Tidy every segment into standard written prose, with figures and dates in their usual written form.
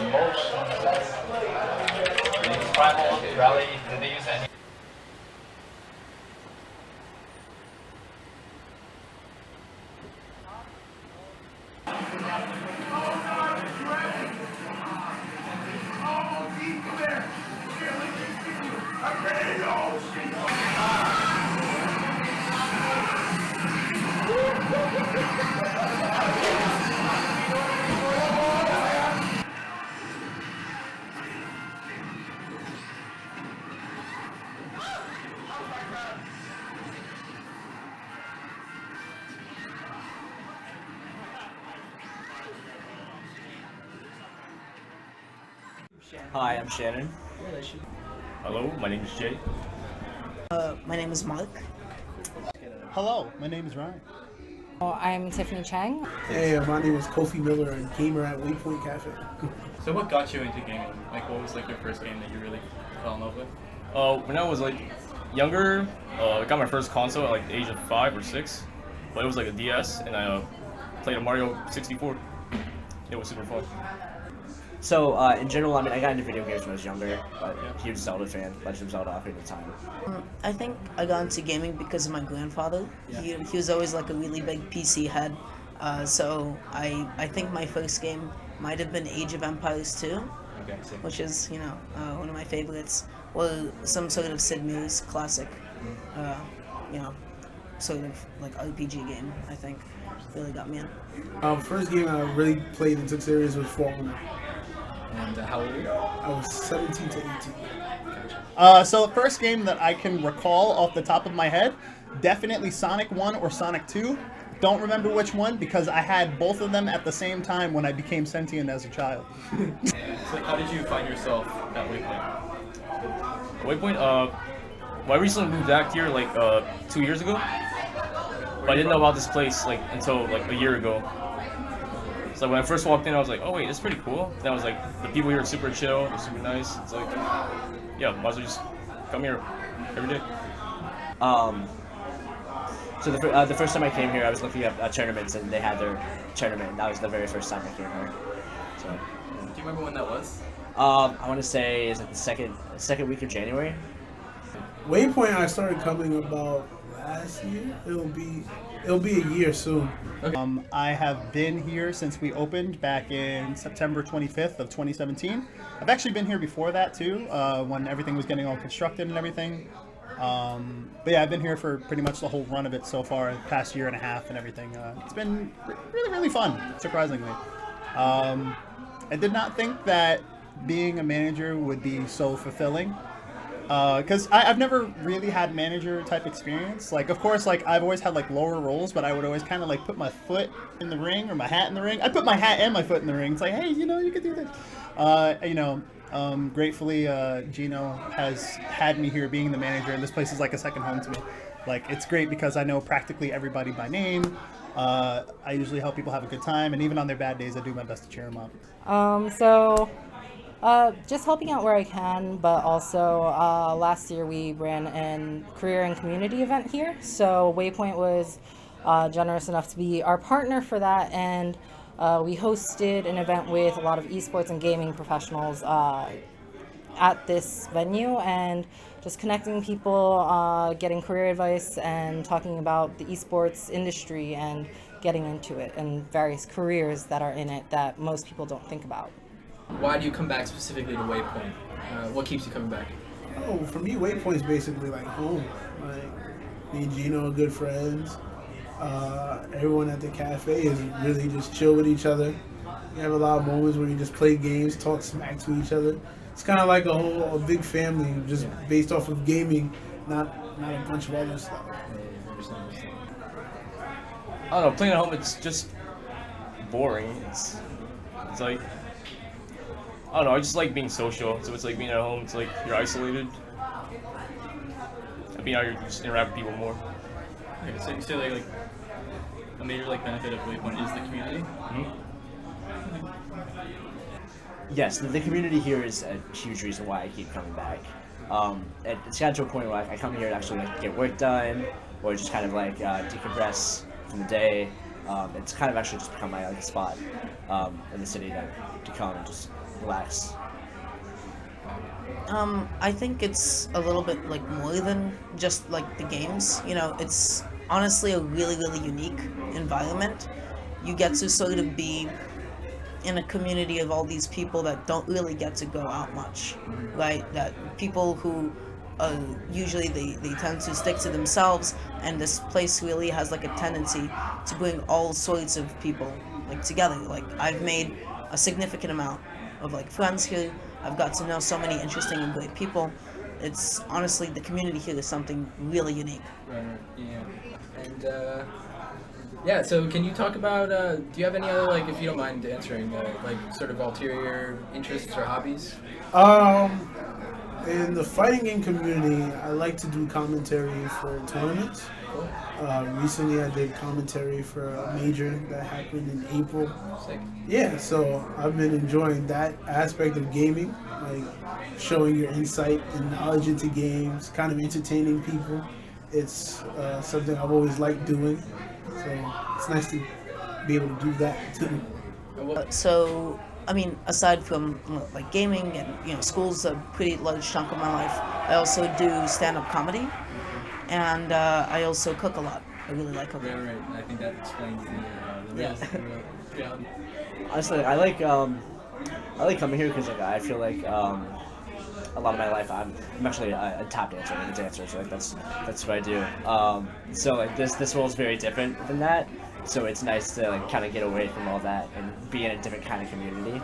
motions. They use primal, rally, did they use any? Hi, I'm Shannon. Hello, my name is Jay. My name is Mark. Hello, my name is Ryan. I'm Tiffany Chang. Hey, my name is Kofi Miller, a gamer at Waypoint Cafe. So what got you into gaming? Like, what was like your first game that you really fell in love with? When I was like younger, I got my first console at like the age of 5 or 6, but it was like a DS, and I played a Mario 64. It was super fun. So, in general, I mean, I got into video games when I was younger, but huge Zelda fan, Legend of Zelda Ocarina of Time. I think I got into gaming because of my grandfather. Yeah. He was always like a really big PC head. So I think my first game might have been Age of Empires 2, Okay, so. which is, one of my favorites. Or some sort of Sid Meier's classic, sort of like RPG game, I think. Really got me in. First game I really played and took serious was Fallout. And how old were you? I was 17 to 18. So the first game that I can recall off the top of my head, definitely Sonic 1 or Sonic 2. Don't remember which one because I had both of them at the same time when I became sentient as a child. So how did you find yourself at Waypoint? Waypoint, well, I recently moved back here like 2 years ago, but I didn't know about this place like until like a year ago. So when I first walked in, I was like, oh wait, it's pretty cool. Then I was like, the people here are super chill, they're super nice. It's like, yeah, might as well just come here every day. So the first time I came here, I was looking at tournaments, and they had their tournament. That was the very first time I came here. So. Do you remember when that was? I want to say it's like the second week of January. Waypoint I started coming about last year. It'll be a year soon. I have been here since we opened back in September 25th of 2017. I've actually been here before that too, when everything was getting all constructed and everything. But yeah, I've been here for pretty much the whole run of it so far, the past year and a half and everything. It's been really, really fun, surprisingly. I did not think that being a manager would be so fulfilling. Because I've never really had manager type experience. Like, of course, like I've always had like lower roles, but I would always kind of like put my foot in the ring or my hat in the ring. I put my hat and my foot in the ring. It's like, hey, you could do this. Gratefully, Gino has had me here being the manager, and this place is like a second home to me. Like, it's great because I know practically everybody by name. I usually help people have a good time, and even on their bad days, I do my best to cheer them up. Just helping out where I can, but also last year we ran a career and community event here. So Waypoint was generous enough to be our partner for that, and we hosted an event with a lot of esports and gaming professionals at this venue, and just connecting people, getting career advice, and talking about the esports industry and getting into it and various careers that are in it that most people don't think about. Why do you come back specifically to Waypoint? What keeps you coming back? Oh, for me, Waypoint's basically like home. Like, me and Gino are good friends. Everyone at the cafe is really just chill with each other. You have a lot of moments where you just play games, talk smack to each other. It's kind of like a big family, just based off of gaming, not a bunch of other stuff. I don't know, playing at home, it's just boring. It's like, I don't know, I just like being social. So it's like being at home, it's like you're isolated. And being out here, you just interact with people more. Okay, so you say like a major benefit of Waypoint is the community? Mm-hmm. Yes, the community here is a huge reason why I keep coming back. It's gotten to a point where I come here to actually get work done, or just kind of decompress from the day. It's kind of actually just become my spot in the city to come and just relax? I think it's a little bit like more than just like the games. You know, it's honestly a really, really unique environment. You get to sort of be in a community of all these people that don't really get to go out much, right? That people who usually they tend to stick to themselves, and this place really has like a tendency to bring all sorts of people like together. Like I've made a significant amount of like friends here. I've got to know so many interesting and great people. It's honestly, the community here is something really unique. Right, yeah. And yeah, so can you talk about, do you have any other, like, if you don't mind answering, like, sort of ulterior interests or hobbies? In the fighting game community, I like to do commentary for tournaments. Recently, I did commentary for a major that happened in April. Sick. Yeah, so I've been enjoying that aspect of gaming, like showing your insight and knowledge into games, kind of entertaining people. It's something I've always liked doing, so it's nice to be able to do that too. So, I mean, aside from like gaming and school's a pretty large chunk of my life, I also do stand-up comedy, and I also cook a lot. I really like cooking. Right. I think that explains the Yeah. reality. Honestly, I like coming here because like I feel like a lot of my life I'm actually a tap dancer, I'm a dancer, so like that's what I do. So like this role is very different than that. So it's nice to like kind of get away from all that and be in a different kind of community.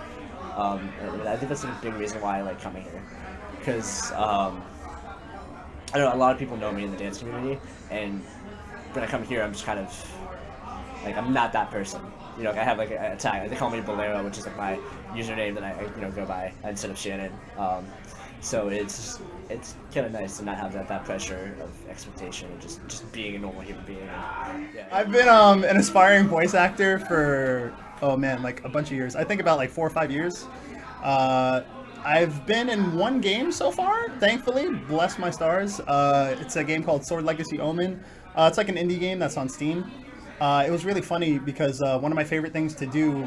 And I think that's a big reason why I like coming here, because I don't know, a lot of people know me in the dance community, and when I come here, I'm just kind of like, I'm not that person. You know, like I have like a tag. They call me Bolero, which is like my username that I go by instead of Shannon. So it's kind of nice to not have that pressure of expectation of just being a normal human being. Yeah. I've been an aspiring voice actor for like a bunch of years. I think about like 4 or 5 years. I've been in one game so far, thankfully, bless my stars. It's a game called Sword Legacy Omen. It's like an indie game that's on Steam. It was really funny because one of my favorite things to do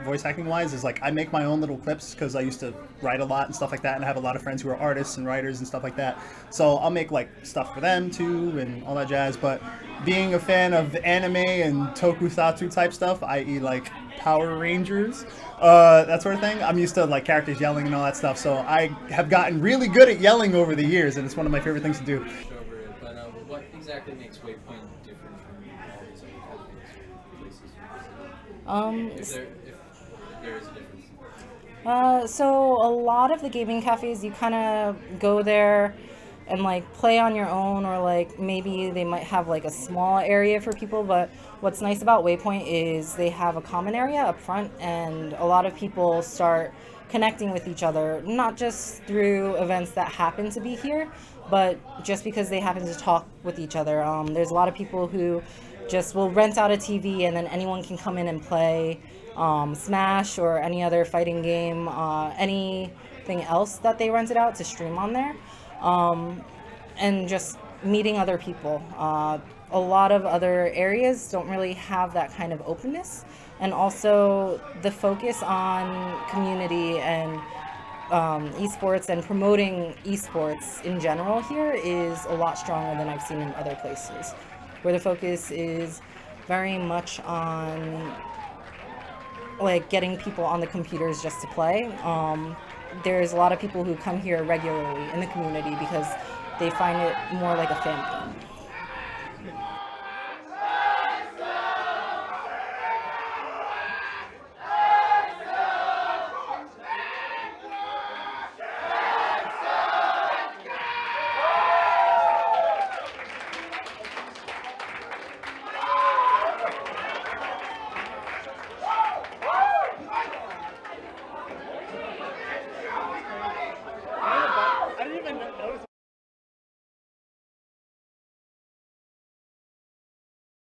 voice acting wise is like I make my own little clips, because I used to write a lot and stuff like that, and I have a lot of friends who are artists and writers and stuff like that. So I'll make like stuff for them too and all that jazz. But being a fan of anime and tokusatsu type stuff, i.e. like Power Rangers, that sort of thing, I'm used to like characters yelling and all that stuff. So I have gotten really good at yelling over the years, and it's one of my favorite things to do. Over it, but what exactly makes Waypoint different from all these other places? If there is a difference. So a lot of the gaming cafes, you kind of go there and like play on your own, or like maybe they might have like a small area for people. But what's nice about Waypoint is they have a common area up front, and a lot of people start connecting with each other, not just through events that happen to be here, but just because they happen to talk with each other. There's a lot of people who just will rent out a TV, and then anyone can come in and play Smash or any other fighting game, anything else that they rented out to stream on there, and just meeting other people. A lot of other areas don't really have that kind of openness, and also the focus on community and esports and promoting esports in general here is a lot stronger than I've seen in other places, where the focus is very much on like getting people on the computers just to play. There's a lot of people who come here regularly in the community because they find it more like a family.